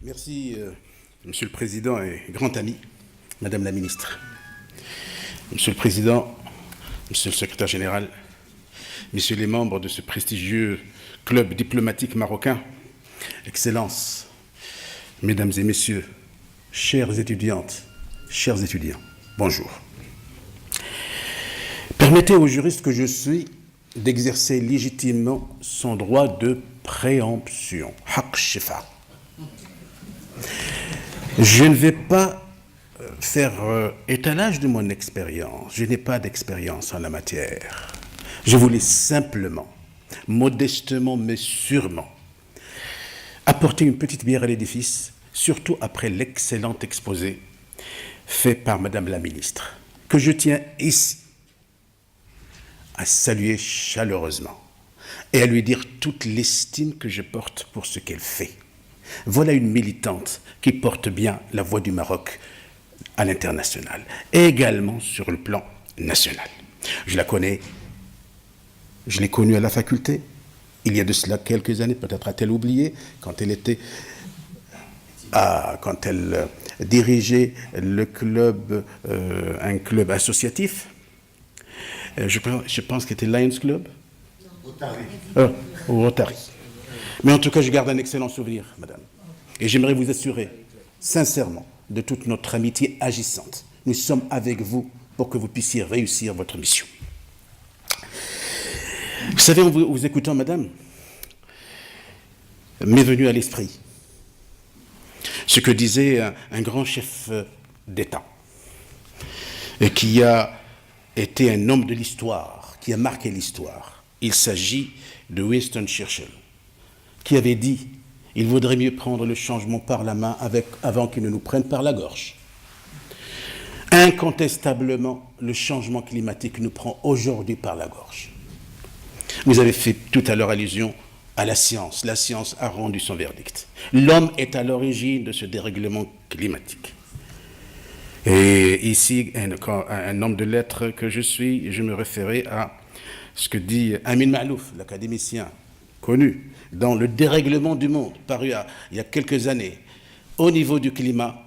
Merci, Monsieur le Président et grand ami, Madame la Ministre. Monsieur le Président, Monsieur le Secrétaire Général, Messieurs les membres de ce prestigieux club diplomatique marocain, Excellences, Mesdames et Messieurs, chères étudiantes, chers étudiants, bonjour. Permettez au juriste que je suis d'exercer légitimement son droit de préemption. Haq shifa. Je ne vais pas faire étalage de mon expérience. Je n'ai pas d'expérience en la matière. Je voulais simplement, modestement mais sûrement, apporter une petite bière à l'édifice, surtout après l'excellent exposé fait par Madame la Ministre, que je tiens ici à saluer chaleureusement et à lui dire toute l'estime que je porte pour ce qu'elle fait. Voilà une militante qui porte bien la voix du Maroc à l'international et également sur le plan national. Je la connais, je l'ai connue à la faculté, il y a de cela quelques années, peut-être a-t-elle oublié, quand elle dirigeait le club, un club associatif. Je pense que c'était Lions Club. Au Rotary. Mais en tout cas, je garde un excellent souvenir, madame. Et j'aimerais vous assurer, sincèrement, de toute notre amitié agissante. Nous sommes avec vous pour que vous puissiez réussir votre mission. Vous savez, en vous écoutant, madame, m'est venu à l'esprit ce que disait un grand chef d'État, et qui a été un homme de l'histoire, qui a marqué l'histoire. Il s'agit de Winston Churchill, qui avait dit « Il vaudrait mieux prendre le changement par la main avant qu'il ne nous prenne par la gorge ». Incontestablement, le changement climatique nous prend aujourd'hui par la gorge. Vous avez fait tout à l'heure allusion à la science. La science a rendu son verdict. L'homme est à l'origine de ce dérèglement climatique. Et ici, un homme de lettres que je suis, je me référais à ce que dit Amin Maalouf, l'académicien connu, dans Le dérèglement du monde, paru il y a quelques années. Au niveau du climat,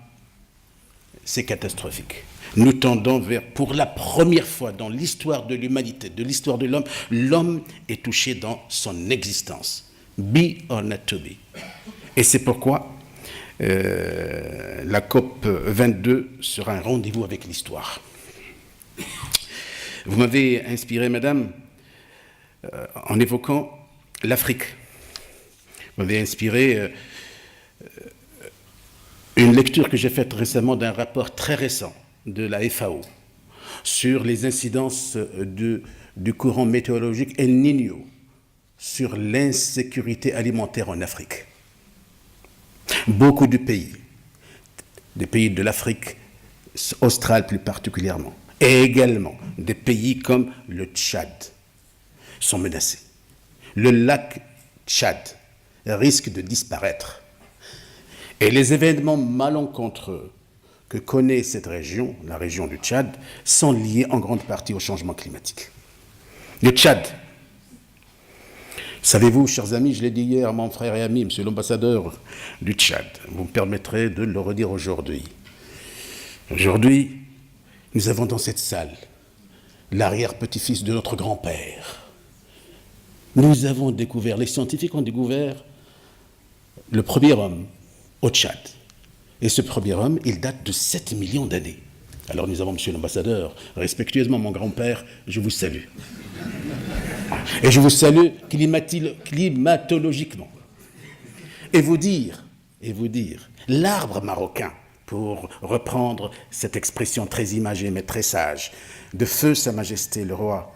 c'est catastrophique. Nous tendons vers, pour la première fois dans l'histoire de l'humanité, de l'histoire de l'homme, l'homme est touché dans son existence. Be or not to be. Et c'est pourquoi la COP 22 sera un rendez-vous avec l'histoire. Vous m'avez inspiré, madame, en évoquant l'Afrique. Vous m'avez inspiré une lecture que j'ai faite récemment d'un rapport très récent de la FAO sur les incidences du courant météorologique El Niño sur l'insécurité alimentaire en Afrique. Beaucoup de pays de l'Afrique australe plus particulièrement, et également des pays comme le Tchad, sont menacés. Le lac Tchad risque de disparaître. Et les événements malencontreux que connaît cette région, la région du Tchad, sont liés en grande partie au changement climatique. Le Tchad, savez-vous, chers amis, je l'ai dit hier à mon frère et ami, monsieur l'ambassadeur du Tchad, vous me permettrez de le redire aujourd'hui. Aujourd'hui, nous avons dans cette salle l'arrière-petit-fils de notre grand-père. Nous avons découvert, les scientifiques ont découvert le premier homme au Tchad. Et ce premier homme, il date de 7 millions d'années. Alors nous avons, monsieur l'ambassadeur, respectueusement mon grand-père, je vous salue. Et je vous salue climatologiquement. Et vous dire, l'arbre marocain, pour reprendre cette expression très imagée mais très sage, de feu Sa Majesté le roi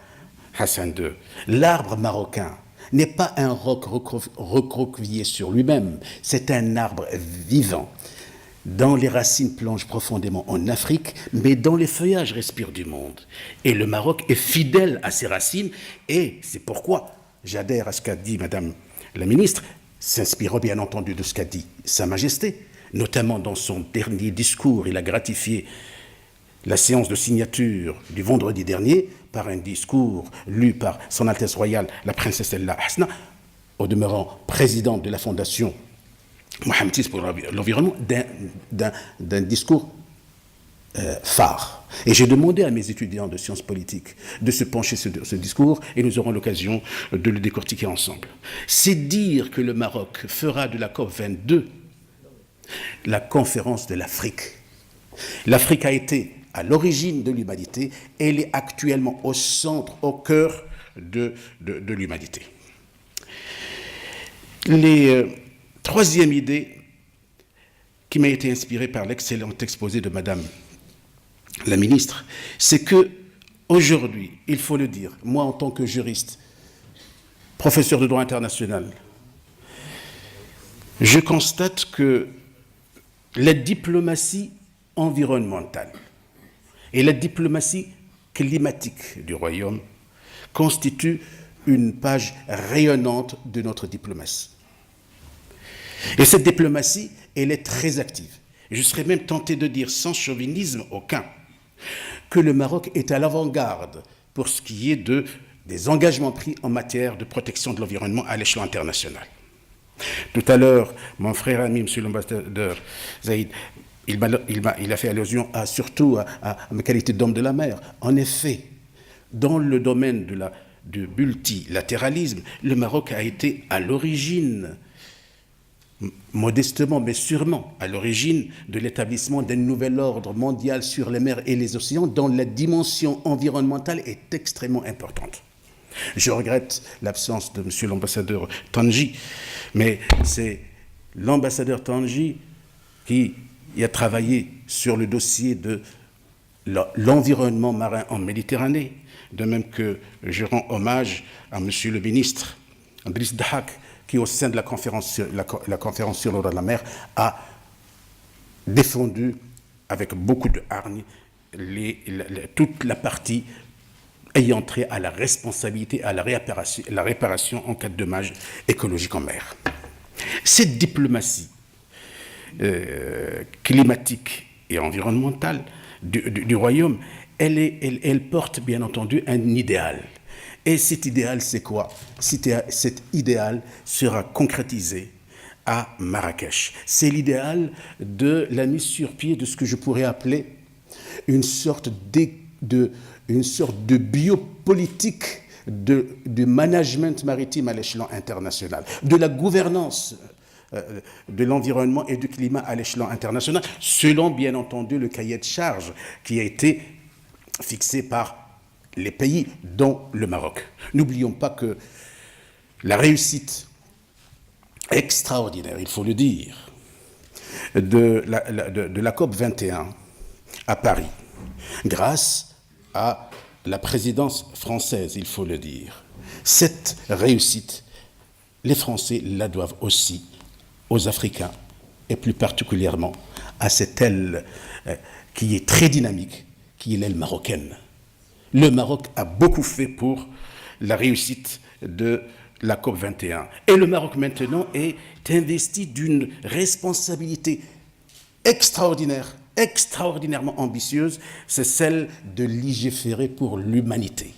Hassan II, l'arbre marocain n'est pas un roc recroquevillé sur lui-même, c'est un arbre vivant, dont les racines plongent profondément en Afrique, mais dont les feuillages respirent du monde. Et le Maroc est fidèle à ses racines, et c'est pourquoi j'adhère à ce qu'a dit Madame la Ministre, s'inspirant bien entendu de ce qu'a dit Sa Majesté, notamment dans son dernier discours. Il a gratifié la séance de signature du vendredi dernier par un discours lu par Son Altesse Royale, la princesse Ella Hasna, au demeurant présidente de la Fondation Mohamed pour l'environnement d'un discours phare. Et j'ai demandé à mes étudiants de sciences politiques de se pencher sur ce discours et nous aurons l'occasion de le décortiquer ensemble. C'est dire que le Maroc fera de la COP 22 la conférence de l'Afrique. L'Afrique a été à l'origine de l'humanité, elle est actuellement au centre, au cœur de l'humanité. Troisième idée qui m'a été inspirée par l'excellent exposé de Madame la ministre, c'est que aujourd'hui, il faut le dire, moi en tant que juriste, professeur de droit international, je constate que la diplomatie environnementale et la diplomatie climatique du Royaume constituent une page rayonnante de notre diplomatie. Et cette diplomatie, elle est très active. Je serais même tenté de dire, sans chauvinisme aucun, que le Maroc est à l'avant-garde pour ce qui est des engagements pris en matière de protection de l'environnement à l'échelon international. Tout à l'heure, mon frère ami, monsieur l'ambassadeur Zaïd, il a fait allusion surtout à ma qualité d'homme de la mer. En effet, dans le domaine du multilatéralisme, le Maroc a été à l'origine, modestement mais sûrement, à l'origine de l'établissement d'un nouvel ordre mondial sur les mers et les océans dont la dimension environnementale est extrêmement importante. Je regrette l'absence de monsieur l'ambassadeur Tanji, mais c'est l'ambassadeur Tanji qui a travaillé sur le dossier de l'environnement marin en Méditerranée, de même que je rends hommage à monsieur le ministre Andris Dahak, qui au sein de la conférence sur le droit de la mer a défendu avec beaucoup de hargne toute la partie ayant trait à la responsabilité, à la réparation en cas de dommages écologiques en mer. Cette diplomatie climatique et environnementale du Royaume, elle porte bien entendu un idéal. Et cet idéal, c'est quoi? Cet idéal sera concrétisé à Marrakech. C'est l'idéal de la mise sur pied de ce que je pourrais appeler une sorte de biopolitique du management maritime à l'échelon international, de la gouvernance de l'environnement et du climat à l'échelon international, selon bien entendu le cahier de charges qui a été fixé par les pays, dont le Maroc. N'oublions pas que la réussite extraordinaire, il faut le dire, de la COP 21 à Paris, grâce à la présidence française, il faut le dire. Cette réussite, les Français la doivent aussi aux Africains, et plus particulièrement à cette aile qui est très dynamique, qui est l'aile marocaine. Le Maroc a beaucoup fait pour la réussite de la COP 21. Et le Maroc maintenant est investi d'une responsabilité extraordinaire, extraordinairement ambitieuse, c'est celle de légiférer pour l'humanité.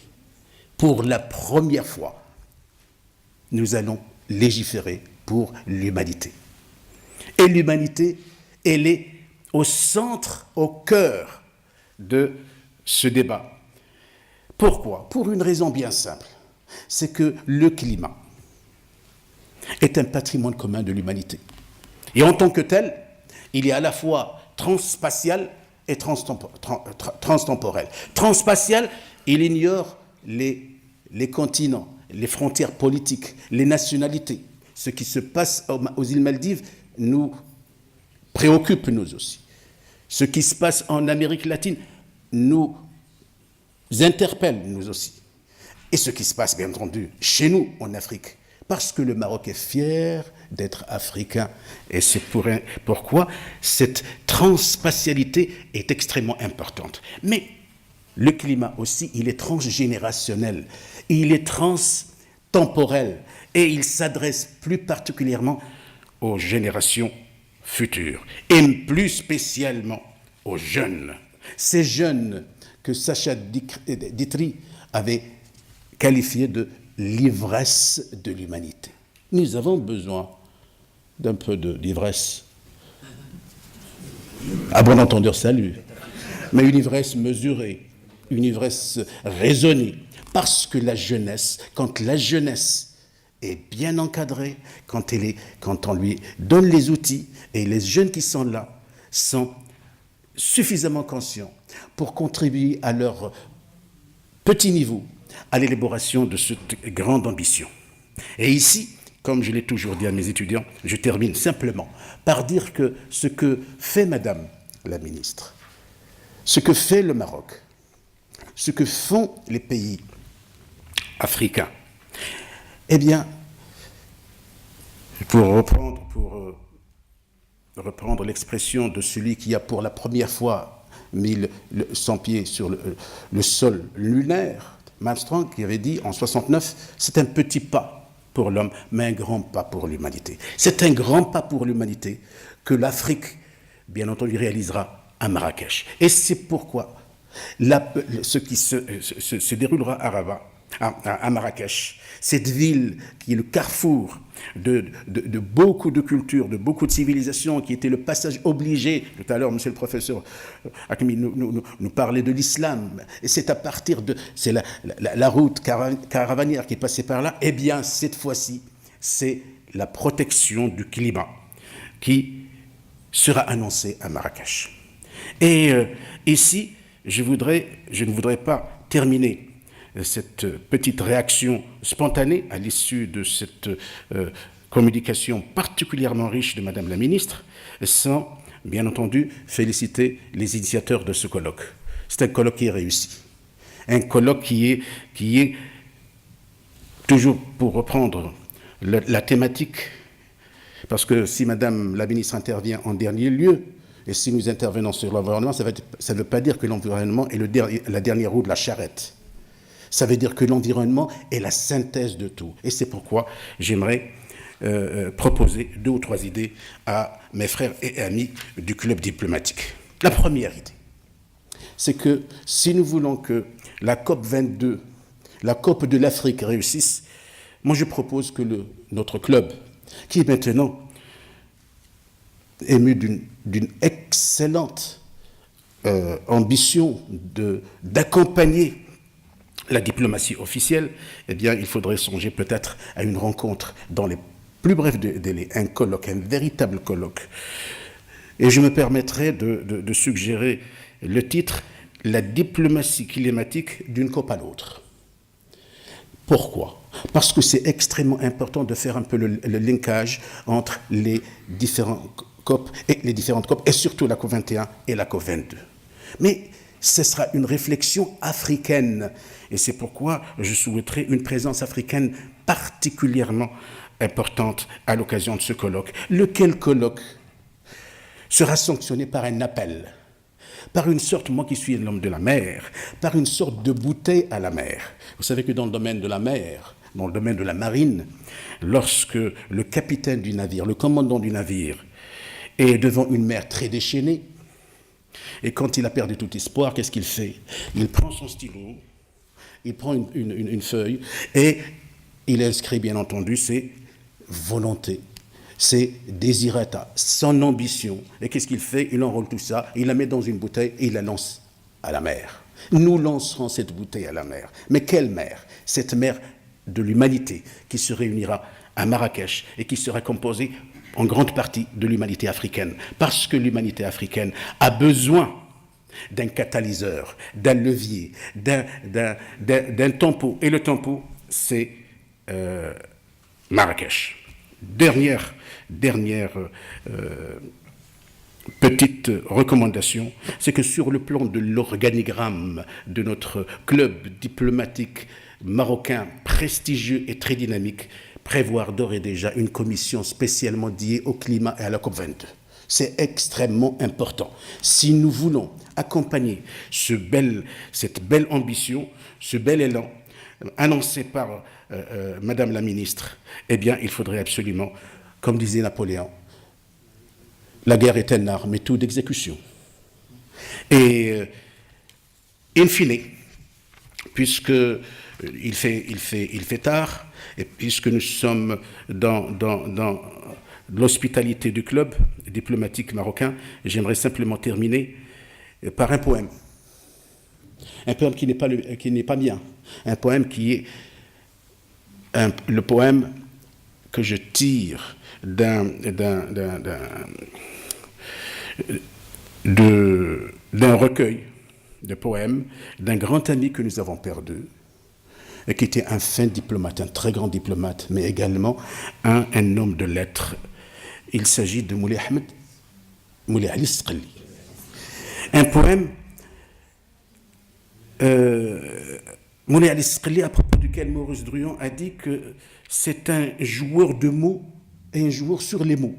Pour la première fois, nous allons légiférer pour l'humanité. Et l'humanité, elle est au centre, au cœur de ce débat. Pourquoi? Pour une raison bien simple. C'est que le climat est un patrimoine commun de l'humanité. Et en tant que tel, il est à la fois transspatial et transtemporel. Transspatial, il ignore les continents, les frontières politiques, les nationalités. Ce qui se passe aux îles Maldives nous préoccupe, nous aussi. Ce qui se passe en Amérique latine nous interpelle, nous aussi. Et ce qui se passe, bien entendu, chez nous, en Afrique, parce que le Maroc est fier d'être africain. Et c'est pourquoi cette transspatialité est extrêmement importante. Mais le climat aussi, il est transgénérationnel, il est transtemporel, et il s'adresse plus particulièrement aux générations futures, et plus spécialement aux jeunes. Ces jeunes que Sacha Guitry avait qualifié de l'ivresse de l'humanité. Nous avons besoin d'un peu d'ivresse. À bon entendeur, salut. Mais une ivresse mesurée, une ivresse raisonnée. Parce que la jeunesse, quand la jeunesse est bien encadrée, quand on lui donne les outils, et les jeunes qui sont là sont suffisamment conscients pour contribuer à leur petit niveau à l'élaboration de cette grande ambition. Et ici, comme je l'ai toujours dit à mes étudiants, je termine simplement par dire que ce que fait Madame la ministre, ce que fait le Maroc, ce que font les pays africains, eh bien, pour reprendre l'expression de celui qui a pour la première fois mis son pied sur le sol lunaire, Armstrong, qui avait dit en 69, c'est un petit pas pour l'homme, mais un grand pas pour l'humanité. C'est un grand pas pour l'humanité que l'Afrique, bien entendu, réalisera à Marrakech. Et c'est pourquoi ce qui se déroulera à Rabat, à Marrakech, cette ville qui est le carrefour de beaucoup de cultures, de beaucoup de civilisations, qui était le passage obligé. Tout à l'heure, monsieur le professeur Hakimi nous parlait de l'islam, et c'est à partir de... c'est la route caravanière qui est passée par là. Eh bien, cette fois-ci, c'est la protection du climat qui sera annoncée à Marrakech. Et ici, je ne voudrais pas terminer cette petite réaction spontanée à l'issue de cette communication particulièrement riche de Madame la Ministre, sans, bien entendu, féliciter les initiateurs de ce colloque. C'est un colloque qui est réussi. Un colloque qui est toujours, pour reprendre la thématique, parce que si Madame la Ministre intervient en dernier lieu, et si nous intervenons sur l'environnement, ça ne veut pas dire que l'environnement est la dernière roue de la charrette. Ça veut dire que l'environnement est la synthèse de tout. Et c'est pourquoi j'aimerais proposer 2 ou 3 idées à mes frères et amis du club diplomatique. La première idée, c'est que si nous voulons que la COP 22, la COP de l'Afrique réussisse, moi je propose que notre club, qui est maintenant ému d'une excellente ambition d'accompagner la diplomatie officielle, eh bien, il faudrait songer peut-être à une rencontre dans les plus brefs délais, un colloque, un véritable colloque. Et je me permettrai de suggérer le titre « La diplomatie climatique d'une COP à l'autre ». Pourquoi ? Parce que c'est extrêmement important de faire un peu le linkage entre les différentes COP, et surtout la COP 21 et la COP 22. Mais ce sera une réflexion africaine. Et c'est pourquoi je souhaiterais une présence africaine particulièrement importante à l'occasion de ce colloque. Lequel colloque sera sanctionné par un appel, par une sorte, moi qui suis l'homme de la mer, par une sorte de bouteille à la mer. Vous savez que dans le domaine de la mer, dans le domaine de la marine, lorsque le capitaine du navire, le commandant du navire, est devant une mer très déchaînée, et quand il a perdu tout espoir, qu'est-ce qu'il fait ? Il prend son stylo, il prend une feuille, et il inscrit bien entendu ses volontés, ses désirata, son ambition. Et qu'est-ce qu'il fait ? Il enrôle tout ça, il la met dans une bouteille et il la lance à la mer. Nous lancerons cette bouteille à la mer. Mais quelle mer ? Cette mer de l'humanité qui se réunira à Marrakech et qui sera composée en grande partie de l'humanité africaine. Parce que l'humanité africaine a besoin d'un catalyseur, d'un levier, d'un tempo. Et le tempo, c'est Marrakech. Dernière petite recommandation, c'est que sur le plan de l'organigramme de notre club diplomatique marocain prestigieux et très dynamique, prévoir d'ores et déjà une commission spécialement dédiée au climat et à la COP22. C'est extrêmement important. Si nous voulons accompagner cette belle ambition, ce bel élan annoncé par Madame la Ministre, eh bien, il faudrait absolument, comme disait Napoléon, la guerre est un art, mais tout d'exécution. Et, in fine, puisque il fait tard, et puisque nous sommes dans de l'hospitalité du club diplomatique marocain, j'aimerais simplement terminer par un poème. Un poème qui n'est pas bien. Un poème qui est le poème que je tire d'un recueil de poèmes d'un grand ami que nous avons perdu, et qui était un fin diplomate, un très grand diplomate, mais également un homme de lettres. Il s'agit de Moulay Ali Sqali. Un poème, Moulay Ali Sqali, à propos duquel Maurice Druon a dit que c'est un joueur de mots et un joueur sur les mots.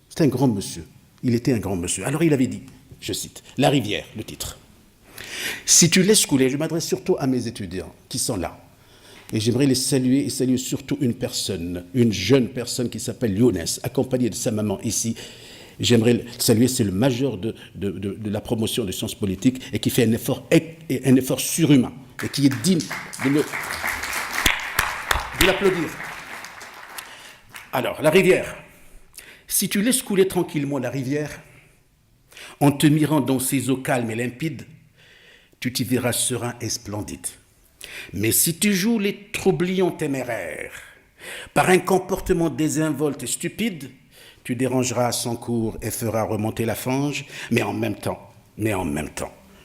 C'est un grand monsieur. Il était un grand monsieur. Alors il avait dit, je cite, « La rivière », le titre. Si tu laisses couler, je m'adresse surtout à mes étudiants qui sont là, et j'aimerais les saluer, et saluer surtout une personne, une jeune personne qui s'appelle Younes, accompagnée de sa maman ici. J'aimerais le saluer, c'est le major de la promotion des sciences politiques et qui fait un effort surhumain et qui est digne de l'applaudir. Alors, la rivière. Si tu laisses couler tranquillement la rivière, en te mirant dans ses eaux calmes et limpides, tu t'y verras serein et splendide. Mais si tu joues les troublions téméraires, par un comportement désinvolte et stupide, tu dérangeras à son cours et feras remonter la fange, mais en même temps,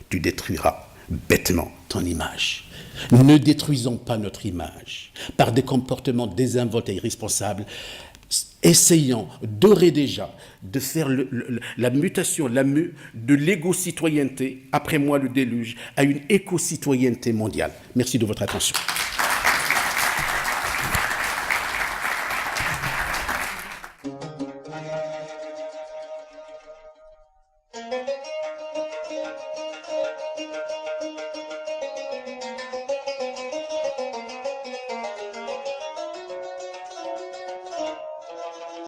tu détruiras bêtement ton image. Ne détruisons pas notre image par des comportements désinvoltes et irresponsables. Essayons d'ores et déjà de faire la mutation, la mue de l'égo-citoyenneté, après moi le déluge, à une éco-citoyenneté mondiale. Merci de votre attention.